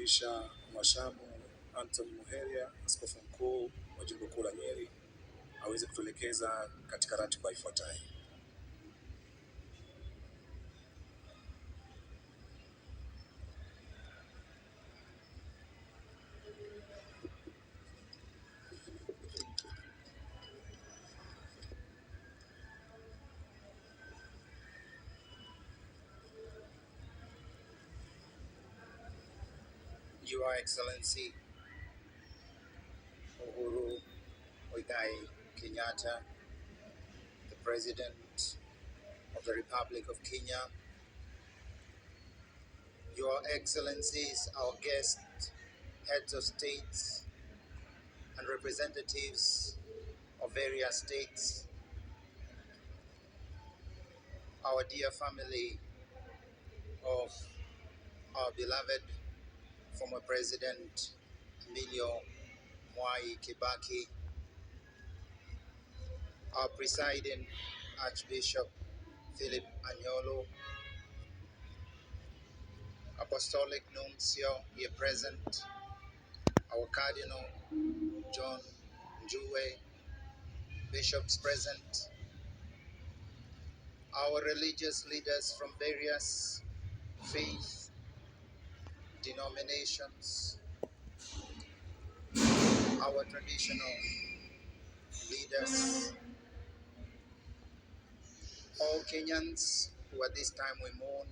kumkaribisha Mhashamu Anton Muheria, Askofu Mkuu wa Jimbo Kuu la Nyeri, aweze kutuelekeza katika ratiba ifuatayo. Your Excellency Uhuru Mwai Kenyatta, the President of the Republic of Kenya, Your Excellencies, our guests, heads of states and representatives of various states, our dear family of our beloved former President Mwai Kibaki, our presiding Archbishop Philip Anyolo, Apostolic Nuncio here present, our Cardinal John Njue, bishops present, our religious leaders from various faith denominations, our traditional leaders, all Kenyans who at this time we mourn.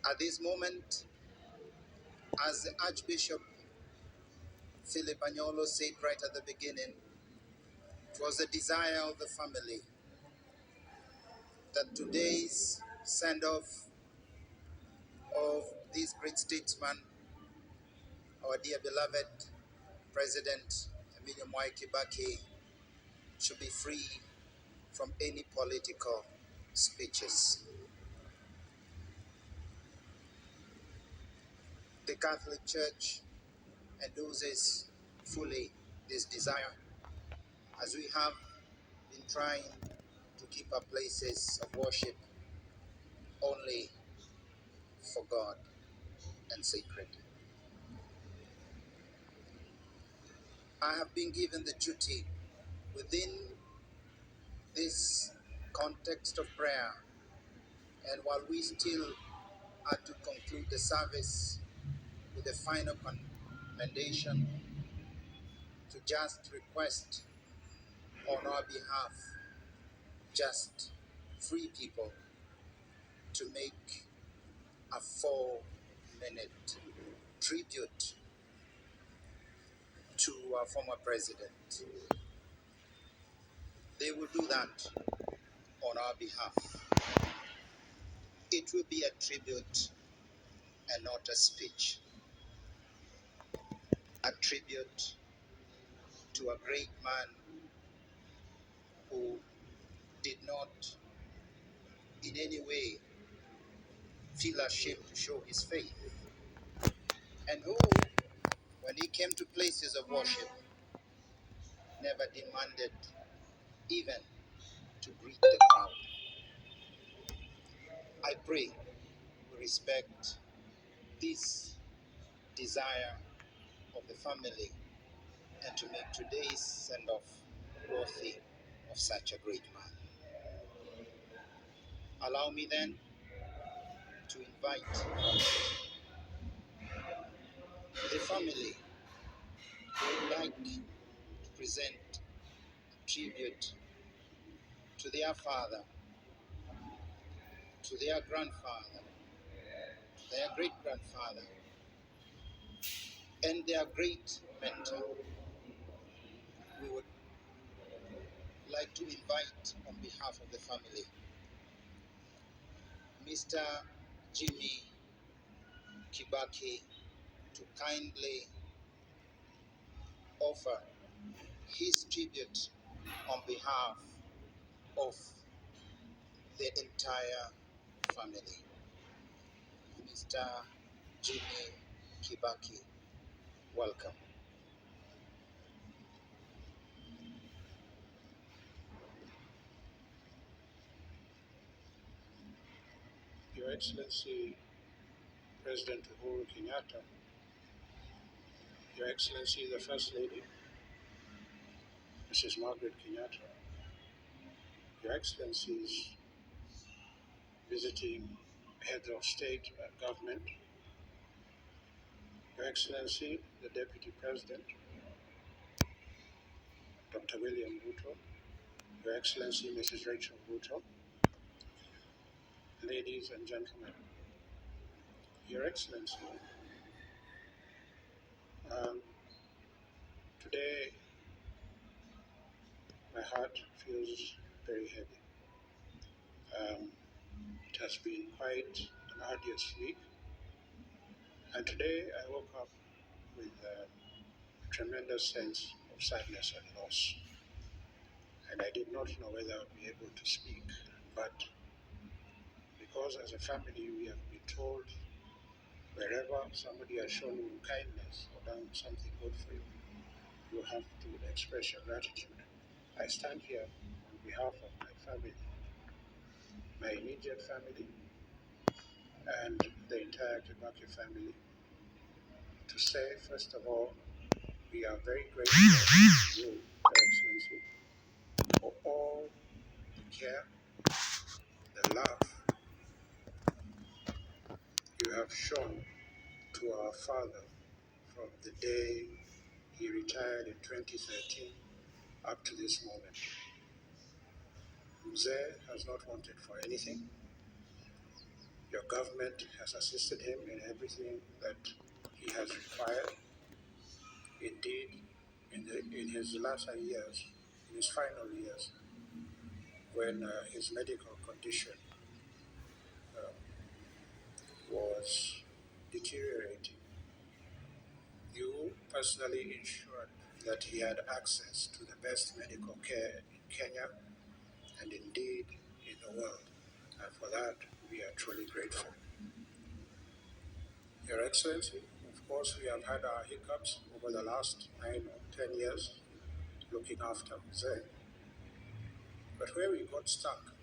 At this moment, as the Archbishop Philip Anyolo said right at the beginning, it was the desire of the family that today's send-off of this great statesman, our dear beloved President Mwai Kibaki, should be free from any political speeches. The Catholic Church endorses fully this desire, as we have been trying to keep our places of worship only for God and sacred. I have been given the duty within this context of prayer, and while we still are to conclude the service with the final commendation, to just request on our behalf just 3 people to make a 4-minute tribute to our former president. They will do that on our behalf. It will be a tribute and not a speech. A tribute to a great man who did not in any way feel ashamed to show his faith, and who, when he came to places of worship, never demanded even to greet the crowd. I pray we respect this desire of the family and to make today's send-off worthy of such a great man. Allow me then to invite the family who would like to present tribute to their father, to their grandfather, to their great-grandfather, and their great mentor. We would like to invite, on behalf of the family, Mr. Jimmy Kibaki to kindly offer his tribute on behalf of the entire family. Mr. Jimmy Kibaki, welcome. Your Excellency, President Uhuru Kenyatta, Your Excellency the First Lady, Mrs. Margaret Kenyatta, Your Excellencies visiting heads of state and government, Your Excellency the Deputy President, Dr. William Ruto, Your Excellency Mrs. Rachel Ruto, ladies and gentlemen, Your Excellency, um, today my heart feels very heavy. It has been quite an arduous week, and today I woke up with a tremendous sense of sadness and loss. And I did not know whether I would be able to speak, but because as a family we have been told wherever somebody has shown you kindness or done something good for you, you have to express your gratitude. I stand here on behalf of my family, my immediate family, and the entire Kibaki family to say, first of all, we are very grateful to you, Your Excellency, for all the care, the love you have shown to our father from the day he retired in 2013 up to this moment. Mzee has not wanted for anything. Your government has assisted him in everything that he has required. Indeed, in his latter years, in his final years, when his medical condition was deteriorating, you personally ensured that he had access to the best medical care in Kenya and indeed in the world. And for that, we are truly grateful. Your Excellency, of course, we have had our hiccups over the last 9 or 10 years looking after Mzee. But where we got stuck,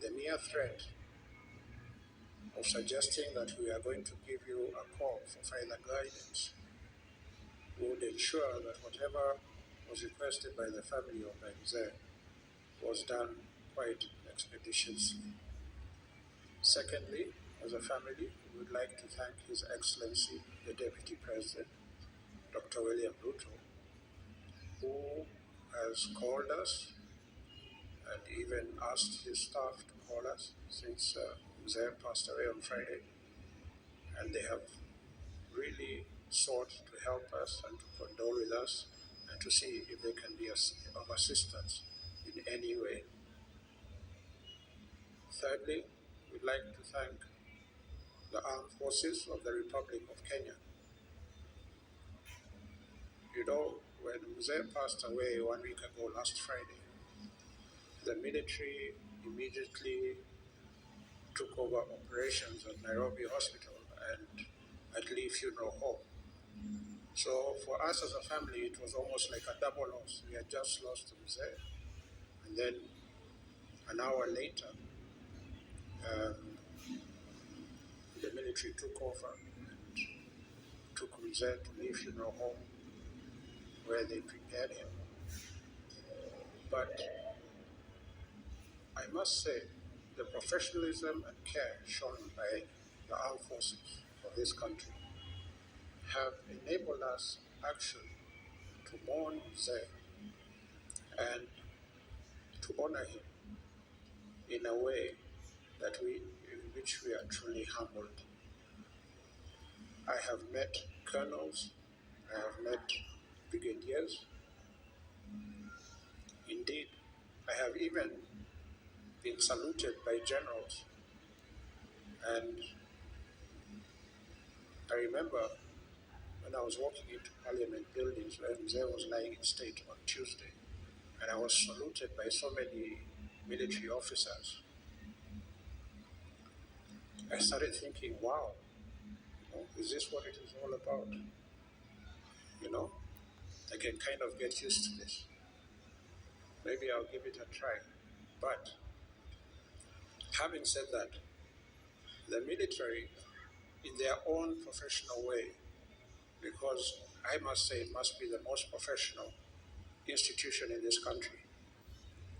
the mere threat of suggesting that we are going to give you a call for further guidance would ensure that whatever was requested by the family of Mzee was done quite expeditiously. Secondly, as a family, we would like to thank His Excellency, the Deputy President, Dr. William Ruto, who has called us and even asked his staff to call us since Mzee passed away on Friday. And they have really sought to help us and to condole with us and to see if they can be of assistance in any way. Thirdly, we'd like to thank the armed forces of the Republic of Kenya. You know, when Mzee passed away 1 week ago last Friday, the military immediately took over operations at Nairobi Hospital and at Lee Funeral Home. So for us as a family, it was almost like a double loss. We had just lost Mzee, and then an hour later, um, the military took over and took Mzee to Lee Funeral Home, where they prepared him. But I must say, the professionalism and care shown by the armed forces of this country have enabled us actually to mourn Mzee and to honor him in a way in which we are truly humbled. I have met colonels, I have met brigadiers. Indeed, I have even been saluted by generals. And I remember when I was walking into Parliament buildings where Mzee was lying in state on Tuesday, and I was saluted by so many military officers. I started thinking, wow, is this what it is all about? You know, I can kind of get used to this. Maybe I'll give it a try. But having said that, the military in their own professional way, because I must say it must be the most professional institution in this country.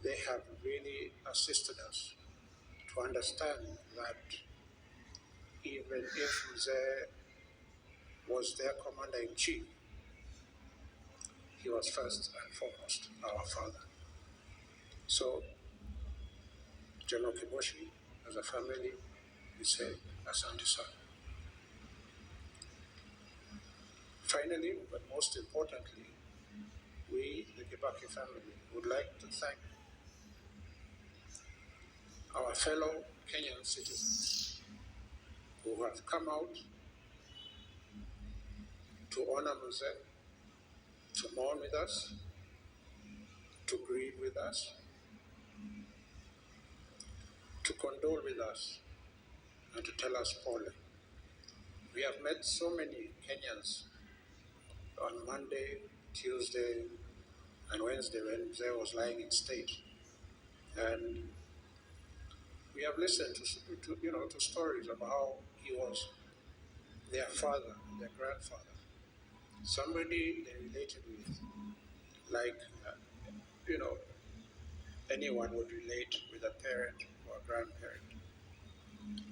They have really assisted us to understand that even if Mzee was their commander-in-chief, he was first and foremost our father. So, General Kiboshi, as a family, we say, Asante Sana. Finally, but most importantly, we, the Kibaki family, would like to thank our fellow Kenyan citizens who have come out to honor Mzee, to mourn with us, to grieve with us, to condole with us, and to tell us Pole. We have met so many Kenyans on Monday, Tuesday, and Wednesday when Mzee was lying in state. And we have listened to stories about how he was their father, their grandfather, somebody they related with, like, you know, anyone would relate with a parent or a grandparent.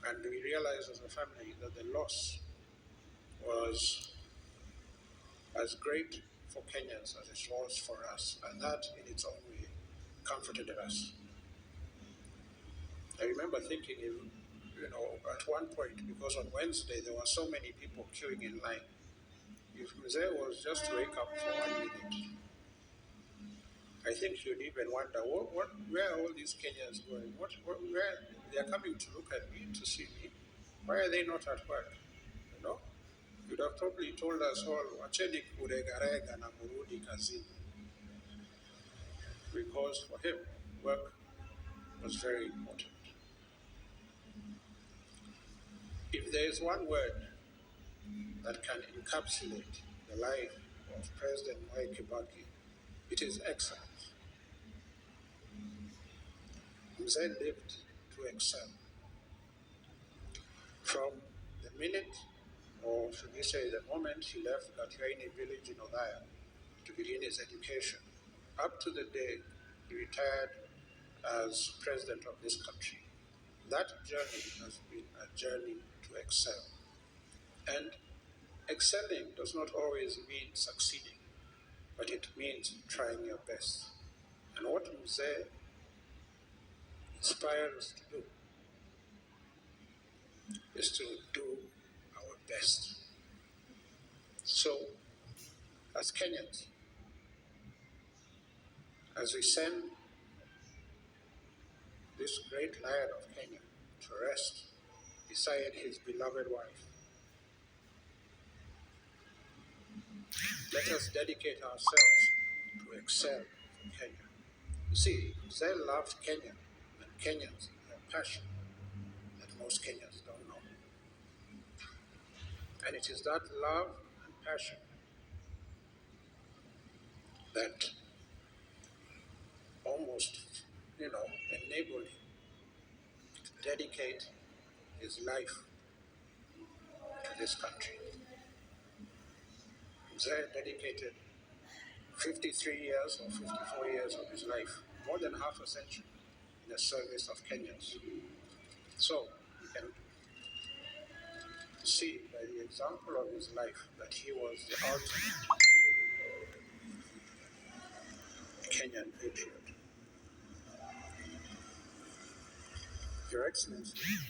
And we realized as a family that the loss was as great for Kenyans as it was for us, and that in its own way comforted us. I remember thinking, at one point, because on Wednesday there were so many people queuing in line, if Mzee was just to wake up for 1 minute, I think you'd even wonder, where are all these Kenyans going? Where they are coming to look at me, to see me? Why are they not at work? You know, you'd have probably told us all, wacheni kuregarega na murudi kazini, because for him, work was very important. If there is one word that can encapsulate the life of President Mwai Kibaki, it is excellence. Mzee lived to excel. From the minute, or should we say the moment he left Gatiaini village in Odaya to begin his education, up to the day he retired as president of this country, that journey has been a journey to excel. And excelling does not always mean succeeding, but it means trying your best. And what Mzee inspires us to do is to do our best. So, as Kenyans, as we send this great lion of Kenya to rest beside his beloved wife, let us dedicate ourselves to excel for Kenya. You see, Mzee loved Kenya, and Kenyans have passion that most Kenyans don't know. And it is that love and passion that almost, enabled him to dedicate his life to this country. Mzee dedicated 53 years or 54 years of his life, more than half a century, in the service of Kenyans. So you can see by the example of his life that he was the ultimate Kenyan patriot. Your Excellency,